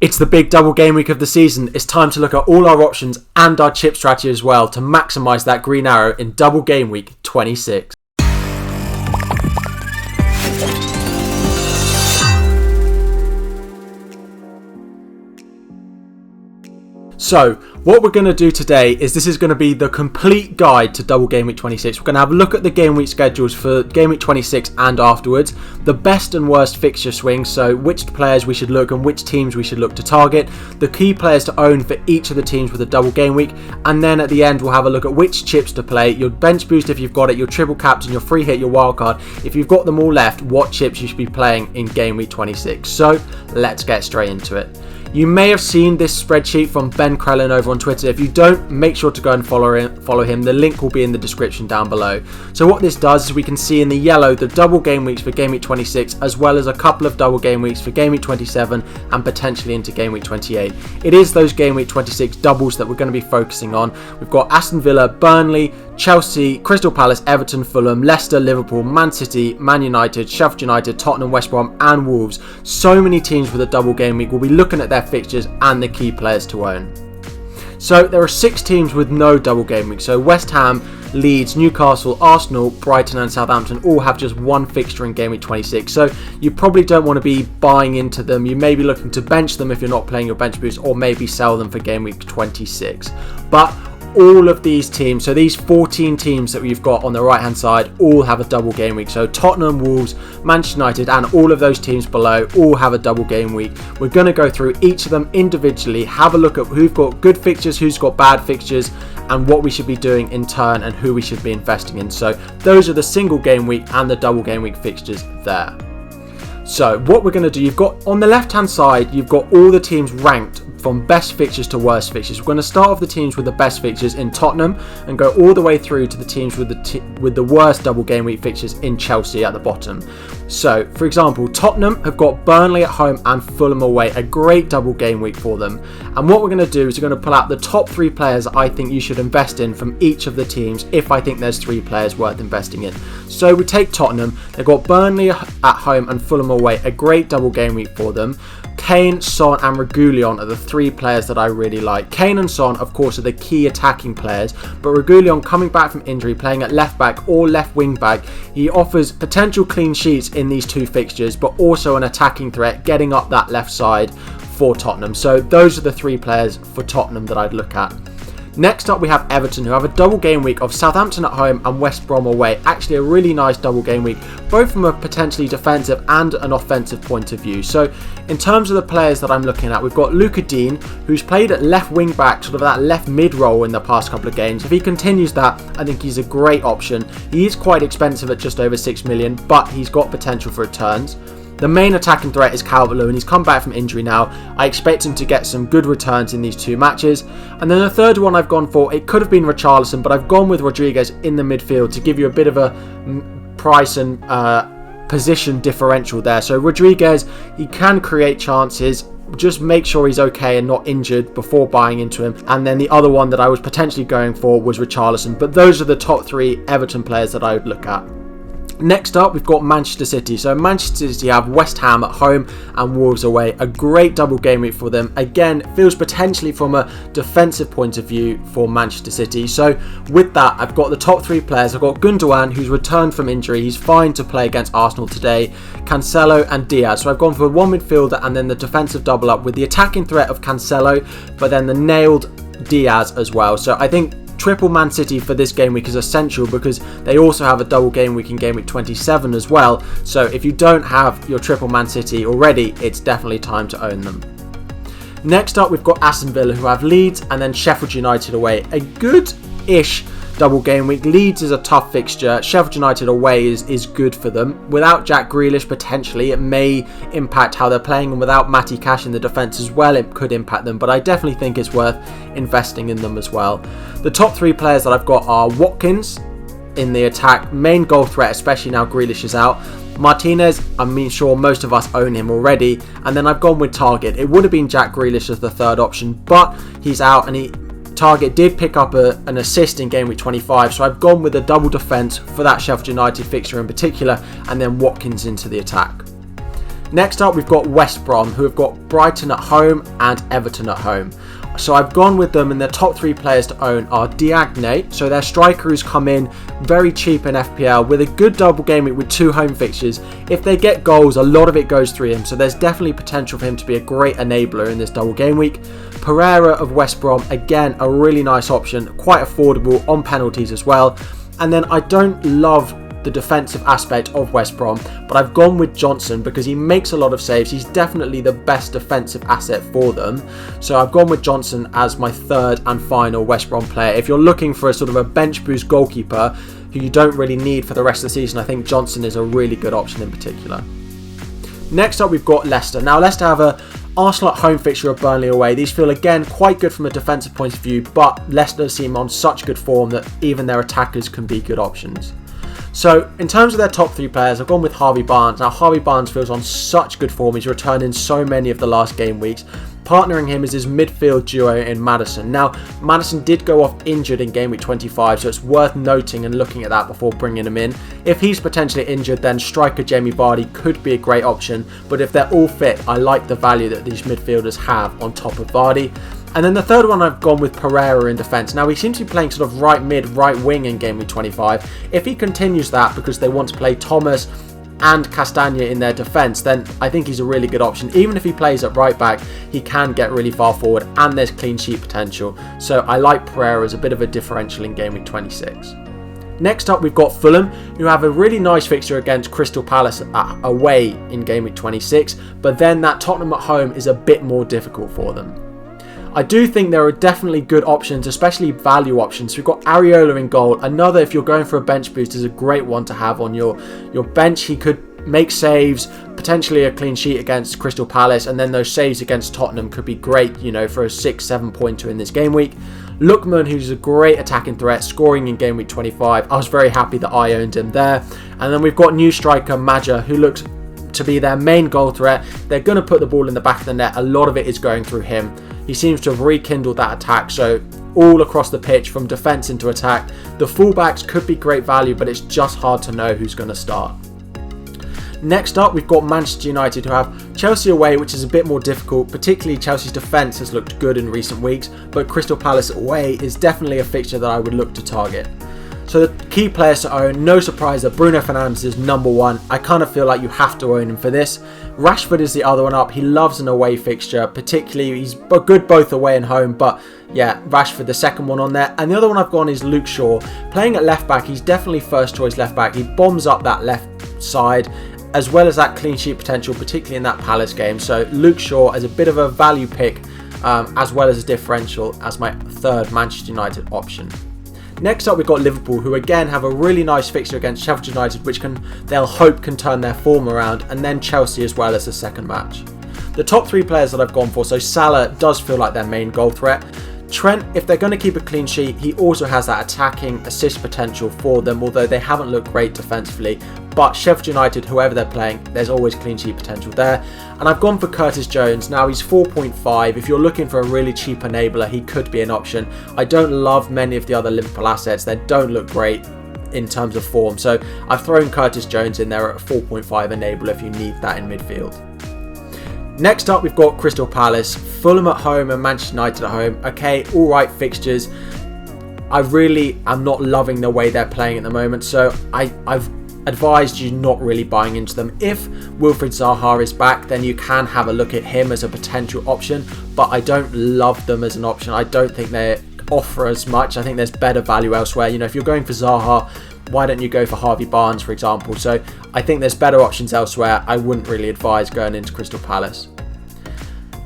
It's the big double game week of the season. It's time to look at all our options and our chip strategy as well to maximise that green arrow in double game week 26. So, what we're going to do today is this is going to be the complete guide to double game week 26. We're going to have a look at the game week schedules for game week 26 and afterwards, the best and worst fixture swings, so which players we should look and which teams we should look to target, the key players to own for each of the teams with a double game week, and then at the end we'll have a look at which chips to play, your bench boost if you've got it, your triple captain, your free hit, your wild card. If you've got them all left, what chips you should be playing in game week 26. So, let's get straight into it. You may have seen this spreadsheet from Ben Crellin over on Twitter. If you don't, make sure to go and follow him. The link will be in the description down below. So what this does is we can see in the yellow the double game weeks for game week 26, as well as a couple of double game weeks for game week 27 and potentially into game week 28. It is those game week 26 doubles that we're going to be focusing on. We've got Aston Villa, Burnley, Chelsea, Crystal Palace, Everton, Fulham, Leicester, Liverpool, Man City, Man United, Sheffield United, Tottenham, West Brom and Wolves. So many teams with a double game week. We'll be looking at their fixtures and the key players to own. So there are 6 teams with no double game week. So West Ham, Leeds, Newcastle, Arsenal, Brighton and Southampton all have just one fixture in game week 26. So you probably don't want to be buying into them. You may be looking to bench them if you're not playing your bench boost, or maybe sell them for game week 26. But all of these teams, so these 14 teams that we've got on the right hand side, all have a double game week. So Tottenham, Wolves, Manchester United and all of those teams below all have a double game week. We're going to go through each of them individually, have a look at who've got good fixtures, who's got bad fixtures, and what we should be doing in turn and who we should be investing in. So those are the single game week and the double game week fixtures there. So what we're going to do, you've got on the left hand side, you've got all the teams ranked from best fixtures to worst fixtures. We're going to start off the teams with the best fixtures in Tottenham and go all the way through to the teams with the worst double game week fixtures in Chelsea at the bottom. So, for example, Tottenham have got Burnley at home and Fulham away, a great double game week for them. And what we're going to do is we're going to pull out the top 3 players I think you should invest in from each of the teams if I think there's 3 players worth investing in. So we take Tottenham, they've got Burnley at home and Fulham away, a great double game week for them. Kane, Son and Reguilon are the 3 players that I really like. Kane and Son, of course, are the key attacking players, but Reguilon coming back from injury, playing at left back or left wing back, he offers potential clean sheets in these 2 fixtures, but also an attacking threat, getting up that left side for Tottenham. So those are the 3 players for Tottenham that I'd look at. Next up we have Everton, who have a double game week of Southampton at home and West Brom away. Actually a really nice double game week, both from a potentially defensive and an offensive point of view. So in terms of the players that I'm looking at, we've got Luca Dean, who's played at left wing back, sort of that left mid role in the past couple of games. If he continues that, I think he's a great option. He is quite expensive at just over 6 million, but he's got potential for returns. The main attacking threat is Calvert-Lewin. He's come back from injury now. I expect him to get some good returns in these 2 matches. And then the third one I've gone for, it could have been Richarlison, but I've gone with Rodriguez in the midfield to give you a bit of a price and position differential there. So Rodriguez, he can create chances. Just make sure he's okay and not injured before buying into him. And then the other one that I was potentially going for was Richarlison. But those are the top 3 Everton players that I would look at. Next up, we've got Manchester City. So Manchester City have West Ham at home and Wolves away. A great double game week for them. Again, feels potentially from a defensive point of view for Manchester City. So with that, I've got the top 3 players. I've got Gundogan, who's returned from injury. He's fine to play against Arsenal today. Cancelo and Diaz. So I've gone for one midfielder and then the defensive double up with the attacking threat of Cancelo, but then the nailed Diaz as well. So I think triple Man City for this game week is essential because they also have a double game week in game week 27 as well. So if you don't have your triple Man City already, it's definitely time to own them. Next up, we've got Aston Villa, who have Leeds and then Sheffield United away. A good-ish double game week. Leeds is a tough fixture. Sheffield United away is good for them. Without Jack Grealish, potentially, it may impact how they're playing, and without Matty Cash in the defence as well, it could impact them, but I definitely think it's worth investing in them as well. The top 3 players that I've got are Watkins in the attack, main goal threat, especially now Grealish is out. Martinez, I'm sure most of us own him already, and then I've gone with Target. It would have been Jack Grealish as the third option, but he's out, and Target did pick up an assist in game week 25, so I've gone with a double defence for that Sheffield United fixture in particular, and then Watkins into the attack. Next up, we've got West Brom, who have got Brighton at home and Everton at home. So I've gone with them, and their top 3 players to own are Diagne, so their striker who's come in very cheap in FPL with a good double game week with 2 home fixtures. If they get goals, a lot of it goes through him, so there's definitely potential for him to be a great enabler in this double game week. Pereira of West Brom, again a really nice option, quite affordable on penalties as well. And then I don't love the defensive aspect of West Brom, but I've gone with Johnson because he makes a lot of saves. He's definitely the best defensive asset for them, so I've gone with Johnson as my third and final West Brom player. If you're looking for a sort of a bench boost goalkeeper who you don't really need for the rest of the season, I think Johnson is a really good option in particular. Next up, we've got Leicester. Now Leicester have a Arsenal at home fixture of Burnley away. These feel again quite good from a defensive point of view, but Leicester seem on such good form that even their attackers can be good options. So in terms of their top 3 players, I've gone with Harvey Barnes. Now Harvey Barnes feels on such good form. He's returned in so many of the last game weeks. Partnering him is his midfield duo in Maddison. Now Maddison did go off injured in game week 25, so it's worth noting and looking at that before bringing him in. If he's potentially injured, then striker Jamie Vardy could be a great option, but if they're all fit, I like the value that these midfielders have on top of Vardy. And then the third one, I've gone with Pereira in defence. Now he seems to be playing sort of right mid, right wing in game week 25. If he continues that because they want to play Thomas and Castagna in their defence, then I think he's a really good option. Even if he plays at right back, he can get really far forward and there's clean sheet potential. So I like Pereira as a bit of a differential in game week 26. Next up, we've got Fulham, who have a really nice fixture against Crystal Palace away in game week 26, but then that Tottenham at home is a bit more difficult for them. I do think there are definitely good options, especially value options. We've got Areola in goal. Another, if you're going for a bench boost, is a great one to have on your bench. He could make saves, potentially a clean sheet against Crystal Palace, and then those saves against Tottenham could be great, for a 6-7 pointer in this game week. Lookman, who's a great attacking threat, scoring in game week 25. I was very happy that I owned him there. And then we've got new striker Maja, who looks to be their main goal threat. They're going to put the ball in the back of the net. A lot of it is going through him. He seems to have rekindled that attack, so all across the pitch from defence into attack. The fullbacks could be great value, but it's just hard to know who's going to start. Next up, we've got Manchester United, who have Chelsea away, which is a bit more difficult. Particularly Chelsea's defence has looked good in recent weeks, but Crystal Palace away is definitely a fixture that I would look to target. So the key players to own, no surprise that Bruno Fernandes is number 1. I kind of feel like you have to own him for this. Rashford is the other one up. He loves an away fixture, particularly he's good both away and home, but yeah, Rashford the second one on there. And the other one I've gone is Luke Shaw. Playing at left back, he's definitely first choice left back. He bombs up that left side, as well as that clean sheet potential, particularly in that Palace game. So Luke Shaw as a bit of a value pick, as well as a differential as my third Manchester United option. Next up, we've got Liverpool, who again have a really nice fixture against Sheffield United, which they'll hope can turn their form around, and then Chelsea as well as the second match. The top 3 players that I've gone for, so Salah does feel like their main goal threat. Trent, if they're going to keep a clean sheet, he also has that attacking assist potential for them, although they haven't looked great defensively. But Sheffield United, whoever they're playing, there's always clean sheet potential there. And I've gone for Curtis Jones. Now he's 4.5. If you're looking for a really cheap enabler, he could be an option. I don't love many of the other Liverpool assets. They don't look great in terms of form. So I've thrown Curtis Jones in there at a 4.5 enabler if you need that in midfield. Next up, we've got Crystal Palace, Fulham at home and Manchester United at home. Okay, all right fixtures. I really am not loving the way they're playing at the moment, so I've advised you not really buying into them. If Wilfried Zaha is back, then you can have a look at him as a potential option, but I don't love them as an option. I don't think they offer as much. I think there's better value elsewhere. If you're going for Zaha, why don't you go for Harvey Barnes, for example? So I think there's better options elsewhere. I wouldn't really advise going into Crystal Palace.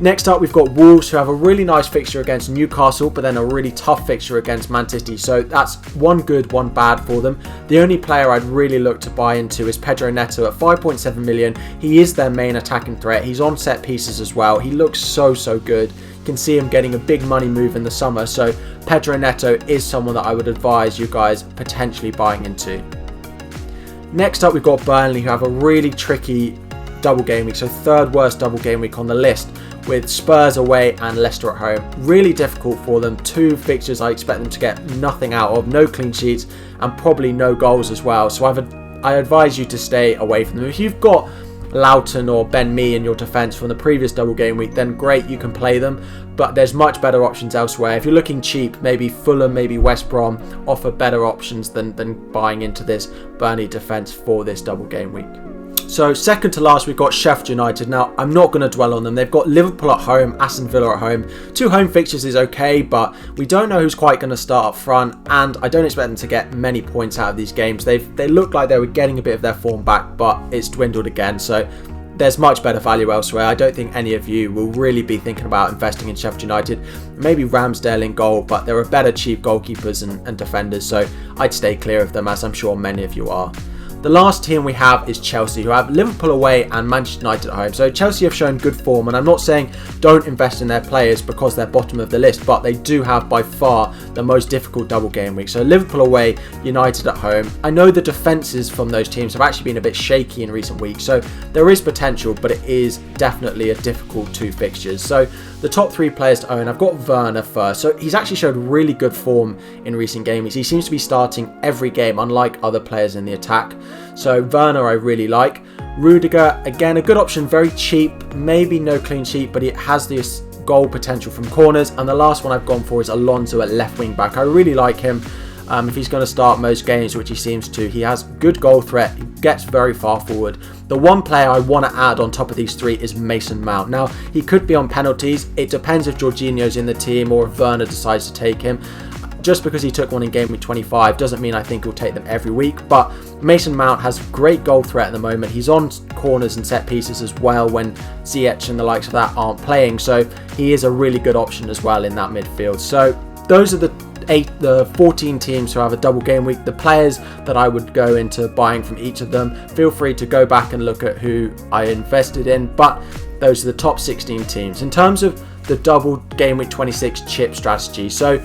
Next up, we've got Wolves, who have a really nice fixture against Newcastle, but then a really tough fixture against Man City. So that's one good, one bad for them. The only player I'd really look to buy into is Pedro Neto at 5.7 million. He is their main attacking threat. He's on set pieces as well. He looks so good. You can see him getting a big money move in the summer. So Pedro Neto is someone that I would advise you guys potentially buying into. Next up, we've got Burnley, who have a really tricky double game week. So third worst double game week on the list, with Spurs away and Leicester at home. Really difficult for them. 2 fixtures I expect them to get nothing out of. No clean sheets and probably no goals as well. So I advise you to stay away from them. If you've got Loughton or Ben Mee in your defence from the previous double game week, then great, you can play them. But there's much better options elsewhere. If you're looking cheap, maybe Fulham, maybe West Brom offer better options than buying into this Burnley defence for this double game week. So second to last, we've got Sheffield United. Now, I'm not going to dwell on them. They've got Liverpool at home, Aston Villa at home. 2 home fixtures is okay, but we don't know who's quite going to start up front, and I don't expect them to get many points out of these games. They look like they were getting a bit of their form back, but it's dwindled again. So there's much better value elsewhere. I don't think any of you will really be thinking about investing in Sheffield United. Maybe Ramsdale in goal, but there are better cheap goalkeepers and defenders, so I'd stay clear of them, as I'm sure many of you are. The last team we have is Chelsea, who have Liverpool away and Manchester United at home. So Chelsea have shown good form, and I'm not saying don't invest in their players because they're bottom of the list, but they do have by far the most difficult double game week. So Liverpool away, United at home. I know the defences from those teams have actually been a bit shaky in recent weeks, so there is potential, but it is definitely a difficult 2 fixtures. So the top 3 players to own, I've got Werner first. So he's actually showed really good form in recent games. He seems to be starting every game, unlike other players in the attack. So Werner I really like. Rudiger, again, a good option, very cheap, maybe no clean sheet, but it has this goal potential from corners. And the last one I've gone for is Alonso at left wing back. I really like him. If he's going to start most games, which he seems to, he has good goal threat, he gets very far forward. The one player I want to add on top of these 3 is Mason Mount. Now, he could be on penalties. It depends if Jorginho's in the team or if Werner decides to take him. Just because he took one in game week 25 doesn't mean I think he'll take them every week, but Mason Mount has great goal threat at the moment. He's on corners and set pieces as well when Ziyech and the likes of that aren't playing, so he is a really good option as well in that midfield. So those are the 14 teams who have a double game week, the players that I would go into buying from each of them. Feel free to go back and look at who I invested in, but those are the top 16 teams. In terms of the double game week 26 chip strategy, so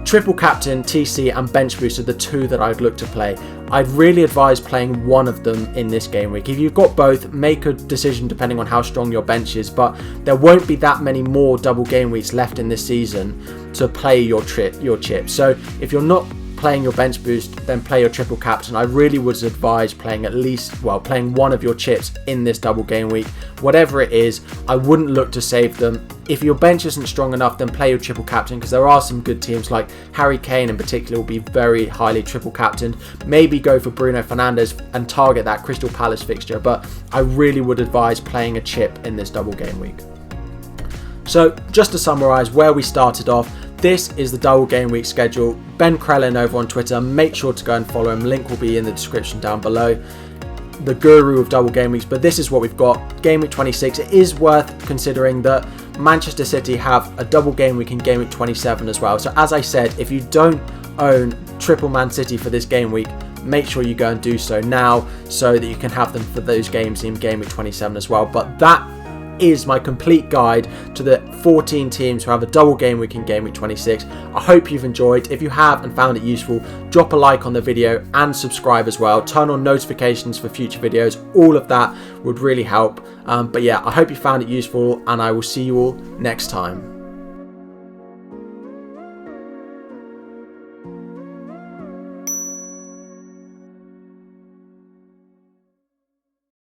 triple captain, TC and bench boost are the 2 that I'd look to play. I'd really advise playing one of them in this game week. If you've got both, make a decision depending on how strong your bench is, but there won't be that many more double game weeks left in this season to play your chip. So if you're not playing your bench boost, then play your triple captain. I really would advise playing playing one of your chips in this double game week. Whatever it is, I wouldn't look to save them. If your bench isn't strong enough, then play your triple captain, because there are some good teams like Harry Kane in particular will be very highly triple captained. Maybe go for Bruno Fernandes and target that Crystal Palace fixture, but I really would advise playing a chip in this double game week. So just to summarise where we started off, this is the double game week schedule. Ben Krellin over on Twitter, make sure to go and follow him. Link will be in the description down below. The guru of double game weeks, but this is what we've got. Game week 26, it is worth considering that Manchester City have a double game week in game week 27 as well. So as I said, if you don't own triple Man City for this game week, make sure you go and do so now so that you can have them for those games in game week 27 as well. But that is my complete guide to the 14 teams who have a double game week in game week 26. I hope you've enjoyed. If you have and found it useful, drop a like on the video and subscribe as well. Turn on notifications for future videos. All of that would really help. But yeah, I hope you found it useful, and I will see you all next time.